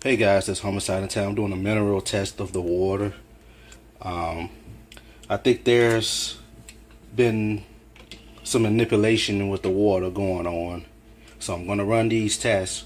Hey guys, it's Homicide in Town. I'm doing a mineral test of the water. Um, I think there's been some manipulation with the water going on. So I'm going to run these tests.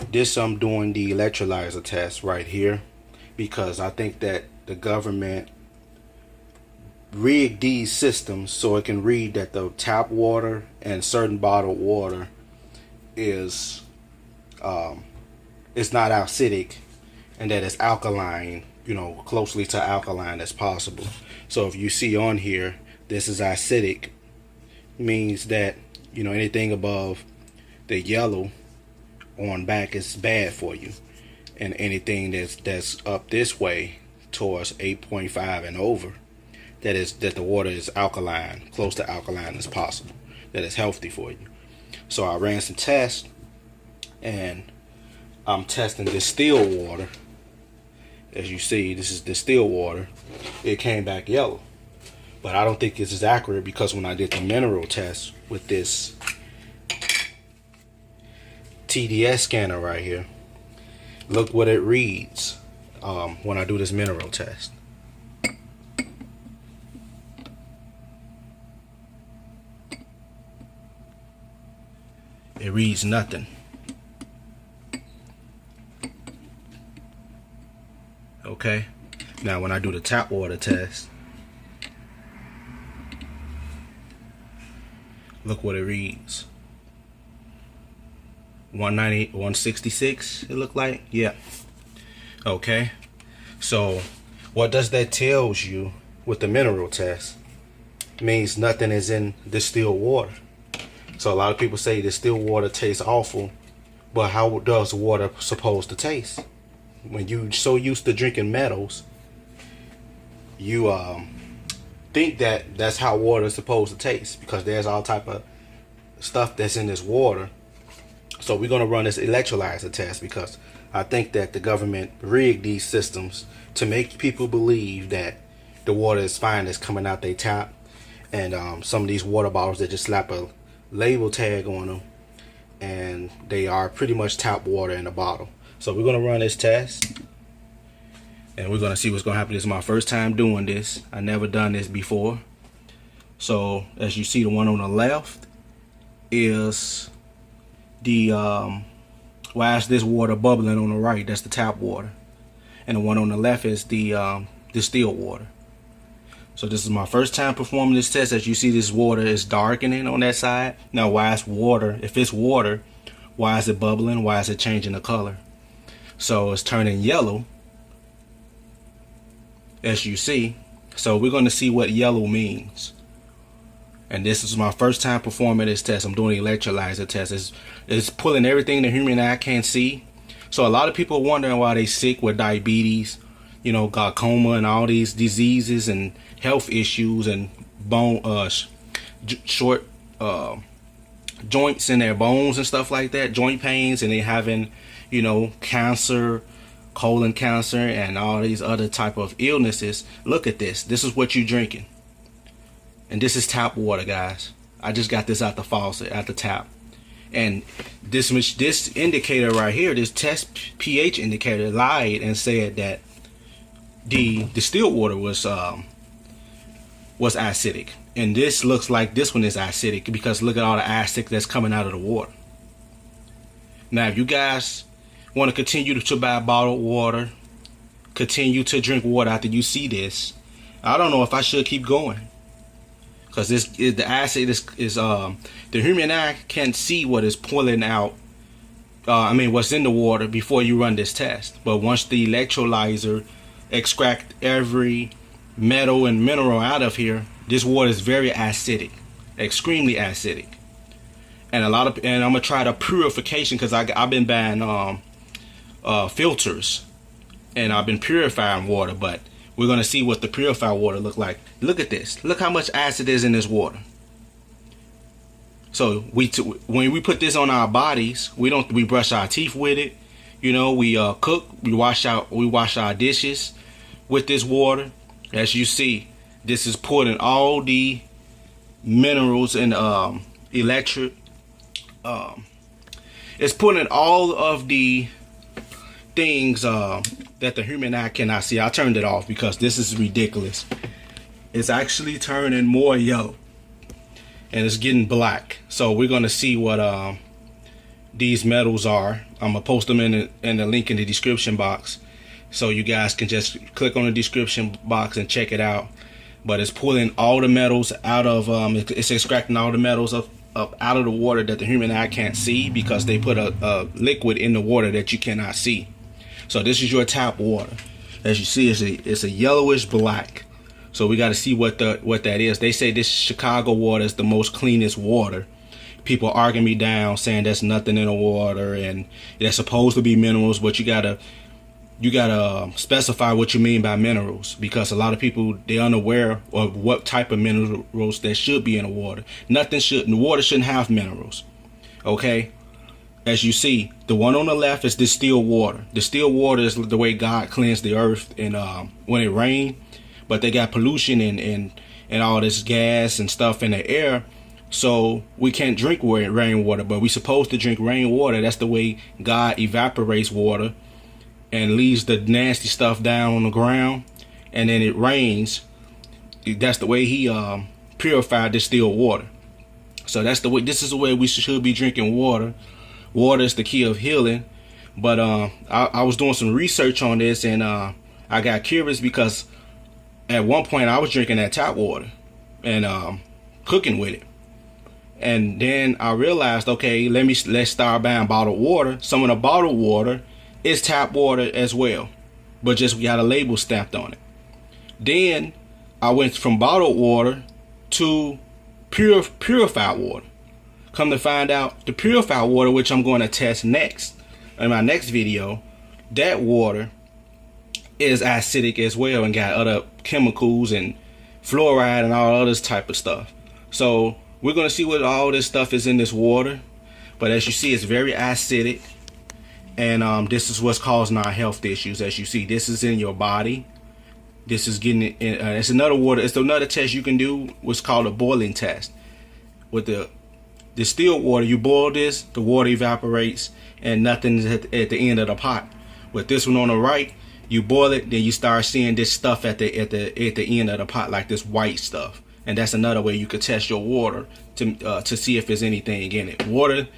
I'm doing the electrolyzer test right here because I think that the government rigged these systems so it can read that the tap water and certain bottled water is it's not acidic and that it's alkaline, closely to alkaline as possible. So if you see on here, this is acidic, means that, anything above the yellow on back is bad for you. And anything that's up this way towards 8.5 and over, that the water is alkaline, close to alkaline as possible, that is healthy for you. So I ran some tests and I'm testing distilled water. As you see, this is distilled water. It came back yellow. But I don't think this is accurate because when I did the mineral test with this TDS scanner right here, look what it reads when I do this mineral test. It reads nothing. Okay, now when I do the tap water test, look what it reads. 190, 166 it looked like. Yeah. Okay, so what does that tells you with the mineral test? It means nothing is in distilled water. So a lot of people say distilled water tastes awful, but how does water supposed to taste? When you so used to drinking metals, you think that that's how water is supposed to taste because there's all type of stuff that's in this water. So we're going to run this electrolyzer test because I think that the government rigged these systems to make people believe that the water is fine that's coming out they tap, and some of these water bottles that just slap a label tag on them and they are pretty much tap water in a bottle. So we're going to run this test and we're going to see what's going to happen. This is my first time doing this. I never done this before. So as you see, the one on the left is the why is this water bubbling on the right? That's the tap water. And the one on the left is the distilled water. So this is my first time performing this test. As you see, this water is darkening on that side. Now why is water, if it's water, why is it bubbling? Why is it changing the color? So it's turning yellow, as you see. So we're going to see what yellow means. And this is my first time performing this test. I'm doing the electrolyzer test. It's pulling everything the human eye can't see. So a lot of people are wondering why they sick with diabetes, glaucoma and all these diseases and health issues and bone short joints in their bones and stuff like that, joint pains, and they having cancer, colon cancer, and all these other type of illnesses. Look at this. This is what you're drinking. And this is tap water, guys. I just got this out the faucet, out the tap. And this indicator right here, this test pH indicator, lied and said that the distilled water was acidic. And this looks like this one is acidic because look at all the acid that's coming out of the water. Now, if you guys want to continue to buy bottled water, continue to drink water after you see this, I don't know if I should keep going, because the acid is the human eye can't see what is pulling out. What's in the water before you run this test. But once the electrolyzer extract every metal and mineral out of here, this water is very acidic, extremely acidic. And I'm gonna try the purification because I've been buying filters and I've been purifying water, but we're gonna see what the purified water look like. Look at this. Look how much acid is in this water. So when we put this on our bodies, we brush our teeth with it. We cook, we wash our dishes with this water. As you see, this is putting all the minerals and electric. It's putting all of the things that the human eye cannot see. I turned it off because this is ridiculous. It's actually turning more yellow and it's getting black. So we're gonna see what these metals are. I'm gonna post them in the link in the description box, so you guys can just click on the description box and check it out. But it's pulling all the metals out of it's extracting all the metals up out of the water that the human eye can't see, because they put a liquid in the water that you cannot see. So this is your tap water. As you see, it's a yellowish black. So we got to see what that is. They say this Chicago water is the most cleanest water. People arguing me down, saying there's nothing in the water and there's supposed to be minerals, but you gotta specify what you mean by minerals, because a lot of people, they're unaware of what type of minerals there should be in the water. The water shouldn't have minerals. Okay, as you see, the one on the left is distilled water. Distilled water is the way God cleansed the earth and when it rained. But they got pollution and all this gas and stuff in the air, so we can't drink rainwater. But we're supposed to drink rainwater. That's the way God evaporates water and leaves the nasty stuff down on the ground, and then it rains. That's the way He purified distilled water. So that's the way. This is the way we should be drinking water. Water is the key of healing. But I was doing some research on this, and I got curious because at one point I was drinking that tap water and cooking with it, and then I realized, okay, let's start buying bottled water. Some of the bottled water is tap water as well, but just we got a label stamped on it. Then I went from bottled water to purified water. Come to find out, the purified water, which I'm going to test next in my next video, that water is acidic as well and got other chemicals and fluoride and all other type of stuff. So we're going to see what all this stuff is in this water. But as you see, it's very acidic, and this is what's causing our health issues. As you see, this is in your body. This is getting in, it's another water. It's another test you can do, what's called a boiling test. With the distilled water, you boil this, the water evaporates and nothing's at the end of the pot. With this one on the right, you boil it, then you start seeing this stuff at the end of the pot, like this white stuff. And that's another way you could test your water to see if there's anything in it. Water,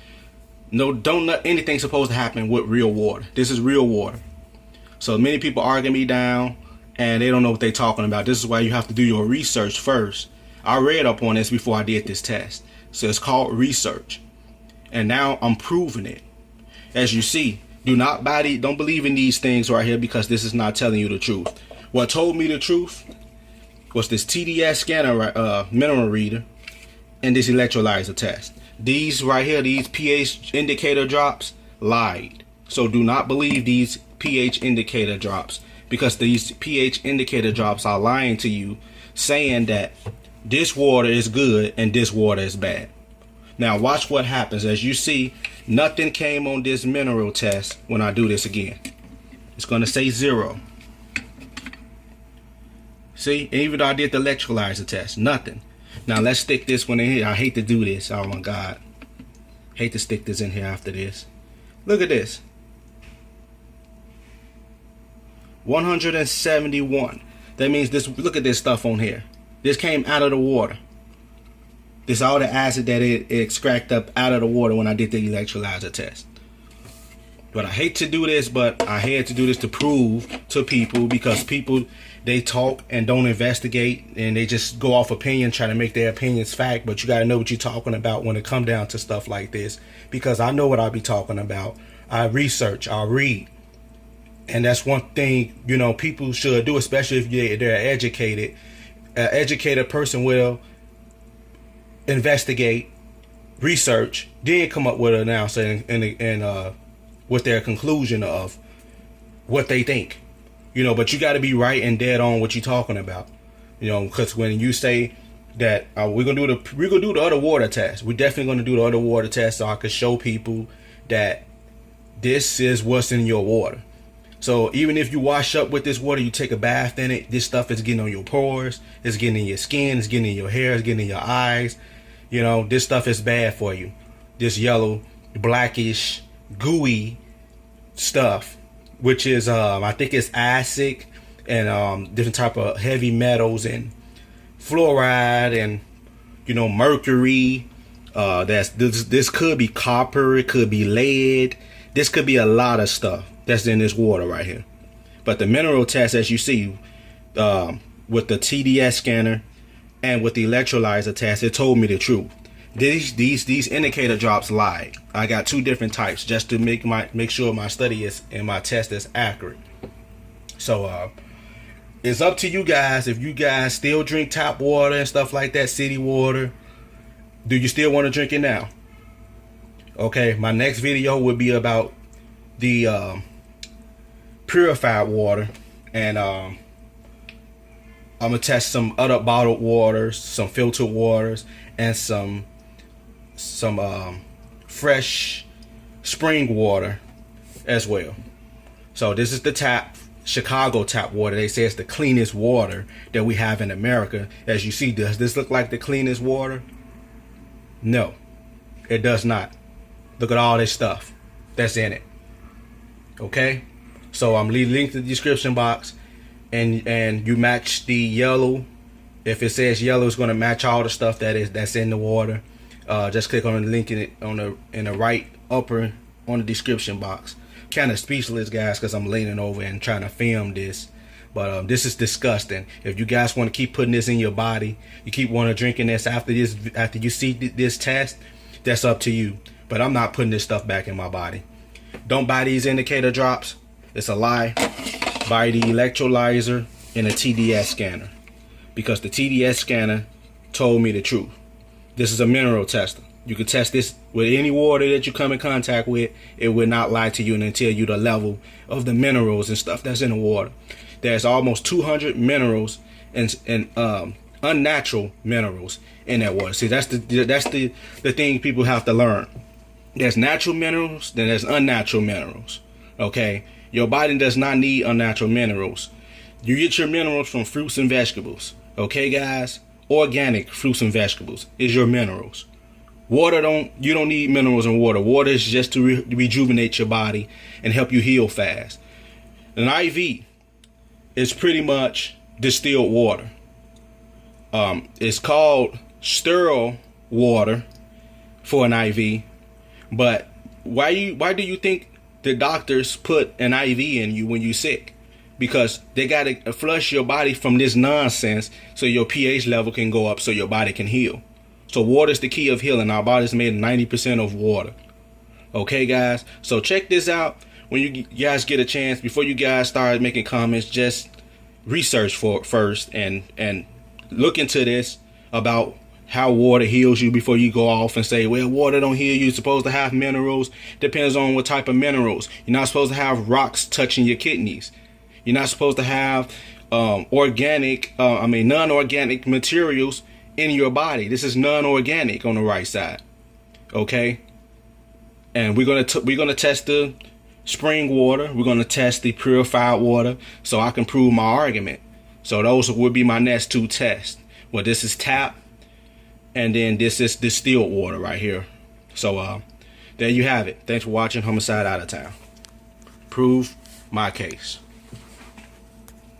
anything's supposed to happen with real water. This is real water. So many people argue me down and they don't know what they're talking about. This is why you have to do your research first. I read up on this before I did this test. So it's called research. And now I'm proving it. As you see, don't believe in these things right here, because this is not telling you the truth. What told me the truth was this TDS scanner mineral reader and this electrolyzer test. These right here, these pH indicator drops, lied. So do not believe these pH indicator drops, because these pH indicator drops are lying to you, saying that this water is good and this water is bad. Now watch what happens. As you see, nothing came on this mineral test when I do this again. It's going to say 0. See, even though I did the electrolyzer test, nothing. Now let's stick this one in here. I hate to do this. Oh my God. Hate to stick this in here after this. Look at this. 171. That means this. Look at this stuff on here. This came out of the water. This all the acid that it extracted up out of the water when I did the electrolyzer test. But I hate to do this, but I had to do this to prove to people, because people, they talk and don't investigate, and they just go off opinion, try to make their opinions fact. But you got to know what you're talking about when it come down to stuff like this, because I know what I'll be talking about. I research, I read. And that's one thing, people should do, especially if they're educated. An educated person will investigate, research, then come up with an answer and with their conclusion of what they think. But you got to be right and dead on what you're talking about. Because when you say that we're gonna do the other water test, we're definitely gonna do the other water test, so I could show people that this is what's in your water. So even if you wash up with this water, you take a bath in it, this stuff is getting on your pores, it's getting in your skin, it's getting in your hair, it's getting in your eyes. This stuff is bad for you. This yellow, blackish, gooey stuff which is I think it's acid and different type of heavy metals and fluoride and mercury. This could be copper, it could be lead, this could be a lot of stuff that's in this water right here. But the mineral test, as you see, with the TDS scanner and with the electrolyzer test, it told me the truth. These indicator drops lied. I got 2 different types just to make sure my study is and my test is accurate. So it's up to you guys. If you guys still drink tap water and stuff like that, city water, do you still want to drink it now? Okay, my next video will be about the purified water, and I'm gonna test some other bottled waters, some filtered waters, and some fresh spring water as well. So this is the Chicago tap water. They say it's the cleanest water that we have in America. As you see, does this look like the cleanest water? No, it does not. Look at all this stuff that's in it. Okay, so I'm leaving a link to the description box, and you match the yellow. If it says yellow, it's going to match all the stuff that's in the water. Just click on the link in the right upper on the description box. Kind of speechless, guys, because I'm leaning over and trying to film this. But this is disgusting. If you guys want to keep putting this in your body, you keep wanting to drinking this after you see this test, that's up to you. But I'm not putting this stuff back in my body. Don't buy these indicator drops. It's a lie. Buy the electrolyzer and a TDS scanner, because the TDS scanner told me the truth. This is a mineral tester. You can test this with any water that you come in contact with. It will not lie to you and tell you the level of the minerals and stuff that's in the water. There's almost 200 minerals and unnatural minerals in that water. See, that's the thing people have to learn. There's natural minerals, then there's unnatural minerals. Okay, your body does not need unnatural minerals. You get your minerals from fruits and vegetables. Okay, guys, organic fruits and vegetables is your minerals. Water you don't need minerals in water. Water is just to rejuvenate your body and help you heal fast. An IV is pretty much distilled water. It's called sterile water for an IV. But why do you think the doctors put an IV in you when you're sick? Because they got to flush your body from this nonsense so your pH level can go up so your body can heal. So water is the key of healing. Our body's made 90% of water. Okay, guys? So check this out. When you guys get a chance, before you guys start making comments, just research for it first and look into this about how water heals you before you go off and say, well, water don't heal you. It's supposed to have minerals. Depends on what type of minerals. You're not supposed to have rocks touching your kidneys. You're not supposed to have non-organic materials in your body. This is non-organic on the right side. Okay? And we're gonna test the spring water. We're gonna test the purified water so I can prove my argument. So those would be my next 2 tests. Well, this is tap, and then this is distilled water right here. So there you have it. Thanks for watching Homicide Out of Town. Prove my case.